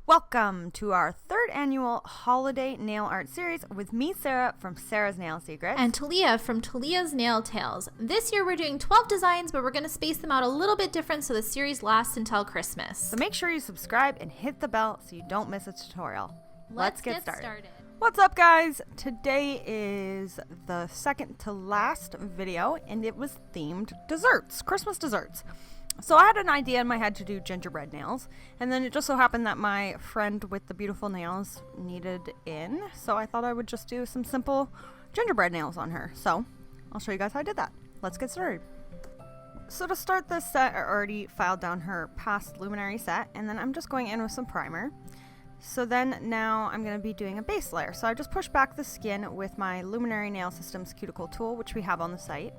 Welcome to our third annual holiday nail art series with me, Sarah, from Sarah's Nail Secrets. And Talia from Talia's Nail Tales. This year we're doing 12 designs, but we're going to space them out a little bit different so the series lasts until Christmas. So make sure you subscribe and hit the bell so you don't miss a tutorial. Let's get started. What's up, guys? Today is the second to last video, and it was themed desserts, Christmas desserts. So I had an idea in my head to do gingerbread nails, and then it just so happened that my friend with the beautiful nails needed in, so I thought I would just do some simple gingerbread nails on her. So I'll show you guys how I did that. Let's get started. So to start this set, I already filed down her past Luminary set, and then I'm just going in with some primer. So then now I'm going to be doing a base layer. So I just pushed back the skin with my Luminary Nail Systems cuticle tool, which we have on the site.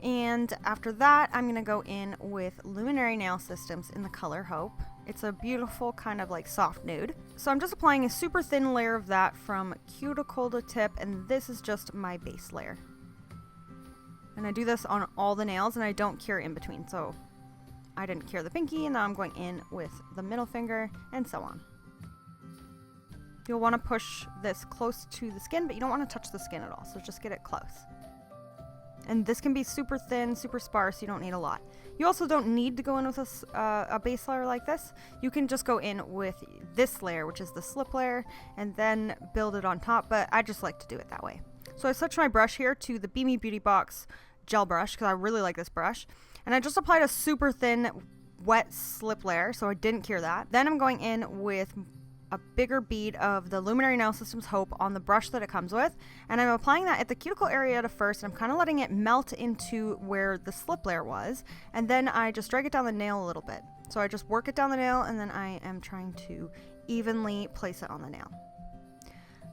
And after that, I'm going to go in with Luminary Nail Systems in the color Hope. It's a beautiful kind of like soft nude. So I'm just applying a super thin layer of that from cuticle to tip, and this is just my base layer. And I do this on all the nails, and I don't cure in between. So I didn't cure the pinky, and now I'm going in with the middle finger, and so on. You'll want to push this close to the skin, but you don't want to touch the skin at all, so just get it close. And this can be super thin, super sparse. You don't need a lot. You also don't need to go in with a base layer like this. You can just go in with this layer, which is the slip layer, and then build it on top, but I just like to do it that way. So I switched my brush here to the BEMI Beauty Box gel brush because I really like this brush. And I just applied a super thin wet slip layer, so I didn't cure that. Then I'm going in with a bigger bead of the Luminary Nail Systems Hope on the brush that it comes with, and I'm applying that at the cuticle area at first, and I'm kind of letting it melt into where the slip layer was, and then I just drag it down the nail a little bit. So I just work it down the nail, and then I am trying to evenly place it on the nail.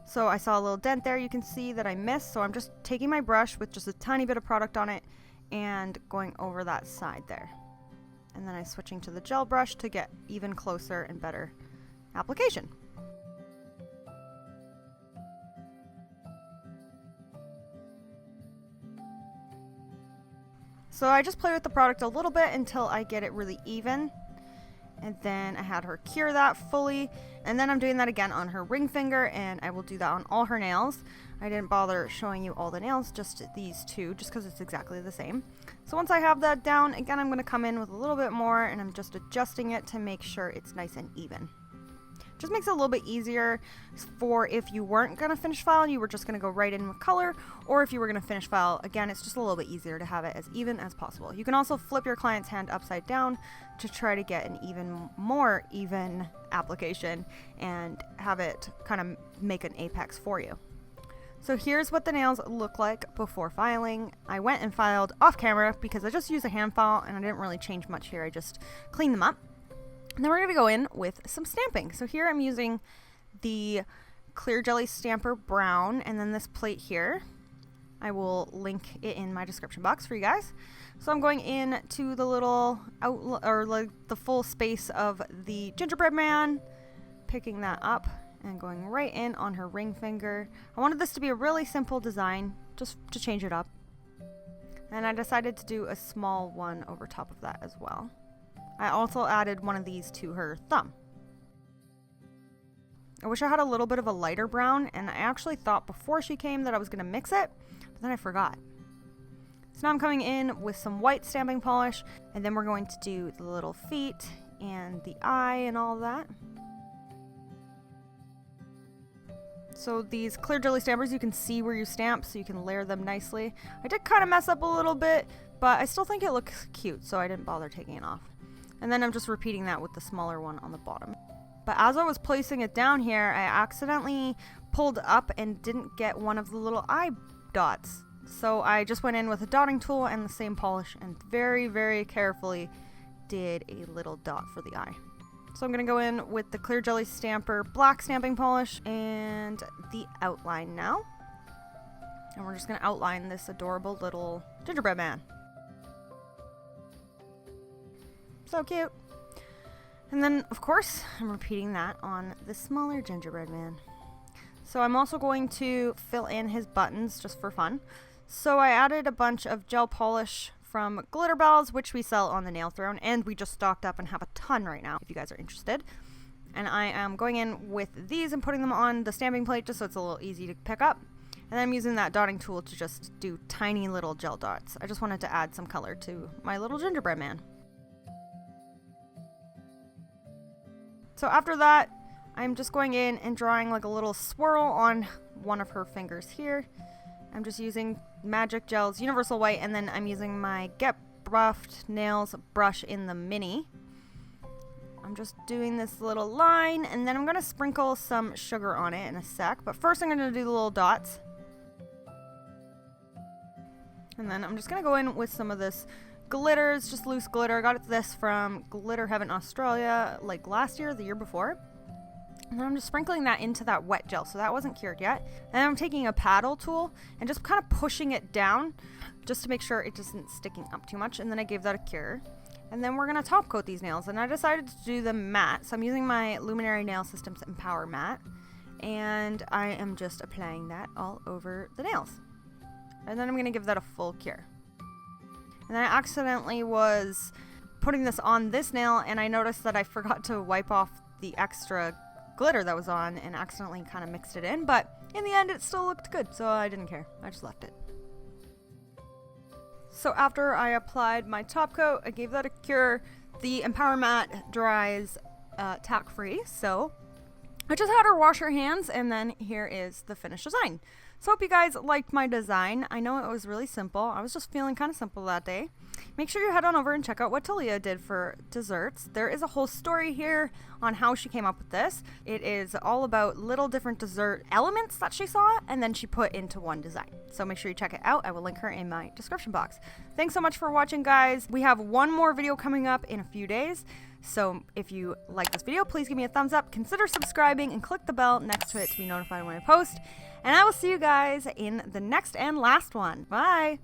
So I saw a little dent there, you can see that I missed, so I'm just taking my brush with just a tiny bit of product on it and going over that side there. And then I'm switching to the gel brush to get even closer and better application. So I just play with the product a little bit until I get it really even, and then I had her cure that fully, and then I'm doing that again on her ring finger, and I will do that on all her nails. I didn't bother showing you all the nails, just these two, just because it's exactly the same. So once I have that down, again I'm going to come in with a little bit more, and I'm just adjusting it to make sure it's nice and even. Just makes it a little bit easier for if you weren't going to finish file and you were just going to go right in with color, or if you were going to finish file, again, it's just a little bit easier to have it as even as possible. You can also flip your client's hand upside down to try to get an even more even application and have it kind of make an apex for you. So here's what the nails look like before filing. I went and filed off camera because I just used a hand file and I didn't really change much here. I just cleaned them up. And then we're going to go in with some stamping. So here I'm using the Clear Jelly Stamper Brown, and then this plate here. I will link it in my description box for you guys. So I'm going in to the little like the full space of the gingerbread man, picking that up and going right in on her ring finger. I wanted this to be a really simple design, just to change it up. And I decided to do a small one over top of that as well. I also added one of these to her thumb. I wish I had a little bit of a lighter brown, and I actually thought before she came that I was going to mix it, but then I forgot. So now I'm coming in with some white stamping polish, and then we're going to do the little feet and the eye and all that. So these clear jelly stampers, you can see where you stamp, so you can layer them nicely. I did kind of mess up a little bit, but I still think it looks cute, so I didn't bother taking it off. And then I'm just repeating that with the smaller one on the bottom. But as I was placing it down here, I accidentally pulled up and didn't get one of the little eye dots. So I just went in with a dotting tool and the same polish and very, very carefully did a little dot for the eye. So I'm going to go in with the Clear Jelly Stamper black stamping polish and the outline now. And we're just going to outline this adorable little gingerbread man. So cute. And then, of course, I'm repeating that on the smaller gingerbread man. So I'm also going to fill in his buttons just for fun. So I added a bunch of gel polish from Glitter Bells, which we sell on the Nail Throne, and we just stocked up and have a ton right now if you guys are interested. And I am going in with these and putting them on the stamping plate just so it's a little easy to pick up. And then I'm using that dotting tool to just do tiny little gel dots. I just wanted to add some color to my little gingerbread man. So after that, I'm just going in and drawing like a little swirl on one of her fingers here. I'm just using Magic Gel's Universal White, and then I'm using my Get Buffed Nails brush in the Mini. I'm just doing this little line, and then I'm going to sprinkle some sugar on it in a sec. But first I'm going to do the little dots. And then I'm just going to go in with some of this glitter. It's just loose glitter. I got this from Glitter Heaven Australia like last year, the year before. And then I'm just sprinkling that into that wet gel, so that wasn't cured yet. And I'm taking a paddle tool and just kind of pushing it down just to make sure it isn't sticking up too much. And then I gave that a cure. And then we're going to top coat these nails. And I decided to do them matte, so I'm using my Luminary Nail Systems Empower Matte. And I am just applying that all over the nails. And then I'm going to give that a full cure. And then I accidentally was putting this on this nail, and I noticed that I forgot to wipe off the extra glitter that was on and accidentally kind of mixed it in. But in the end, it still looked good, so I didn't care. I just left it. So after I applied my top coat, I gave that a cure. The Empower Matte dries tack-free, so I just had her wash her hands, and then here is the finished design. So hope you guys liked my design. I know it was really simple. I was just feeling kind of simple that day. Make sure you head on over and check out what Talia did for desserts. There is a whole story here on how she came up with this. It is all about little different dessert elements that she saw and then she put into one design. So make sure you check it out. I will link her in my description box. Thanks so much for watching, guys. We have one more video coming up in a few days. So if you like this video, please give me a thumbs up, consider subscribing, and click the bell next to it to be notified when I post. And I will see you guys in the next and last one. Bye!